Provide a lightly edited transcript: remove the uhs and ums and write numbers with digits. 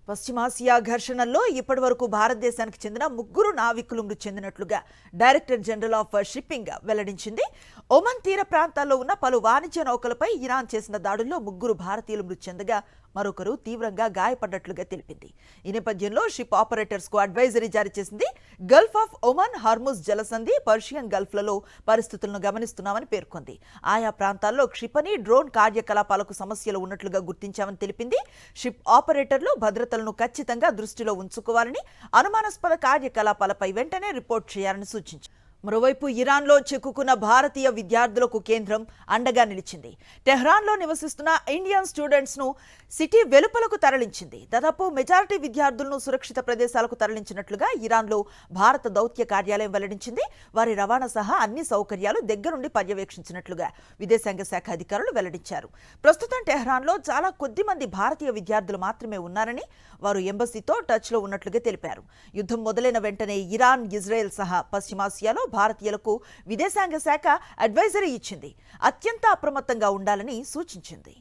పశ్చిమాసియా ఘర్షణల్లో ఇప్పటివరకు భారతదేశానికి చెందిన 3 నావికులు మృతి చెందినట్లుగా డైరెక్టర్ జనరల్ ఆఫ్ షిప్పింగ్ వెల్లడించింది. ఒమన్ తీర ప్రాంతాల్లో ఉన్న పలు వాణిజ్య నౌకలపై ఇరాన్ చేసిన దాడుల్లో 3 భారతీయులు మృతి చెందగా మరొకరు తీవ్రంగా గాయపడ్డట్లుగా తెలిపింది. ఈ నేపథ్యంలో షిప్ ఆపరేటర్స్ కు అడ్వైజరీ జారీ చేసింది. గల్ఫ్ ఆఫ్ ఒమన్, హార్ముజ్ జలసంధి, పర్షియన్ గల్ఫ్లలో పరిస్థితులను గమనిస్తున్నామని పేర్కొంది. ఆయా ప్రాంతాల్లో క్షిపణి, డ్రోన్ కార్యకలాపాలకు సమస్యలు ఉన్నట్లుగా గుర్తించామని తెలిపింది. షిప్ ఆపరేటర్లు భద్రతలను ఖచ్చితంగా దృష్టిలో ఉంచుకోవాలని, అనుమానాస్పద కార్యకలాపాలపై వెంటనే రిపోర్ట్ చేయాలని సూచించారు. మరోవైపు ఇరాన్లో చిక్కుకున్న భారతీయ విద్యార్థులకు కేంద్రం అండగా నిలిచింది. టెహ్రాన్లో నివసిస్తున్న ఇండియన్ స్టూడెంట్స్ ను సిటీ వెలుపలకు తరలించింది. దాదాపు మెజారిటీ విద్యార్థులను సురక్షిత ప్రదేశాలకు తరలించినట్లుగా ఇరాన్లో భారత దౌత్య కార్యాలయం వెల్లడించింది. వారి రవాణా సహా అన్ని సౌకర్యాలు దగ్గరుండి పర్యవేక్షించినట్లుగా విదేశాంగ శాఖ అధికారులు వెల్లడించారు. ప్రస్తుతం టెహ్రాన్లో చాలా కొద్ది మంది భారతీయ విద్యార్థులు మాత్రమే ఉన్నారని, వారు ఎంబసీతో టచ్లో ఉన్నట్లుగా తెలిపారు. యుద్ధం మొదలైన వెంటనే ఇరాన్, ఇజ్రాయెల్ సహా పశ్చిమాసియాలో భారతీయులకు విదేశాంగ శాఖ అడ్వైజరీ ఇచ్చింది. అత్యంత అప్రమత్తంగా ఉండాలని సూచించింది.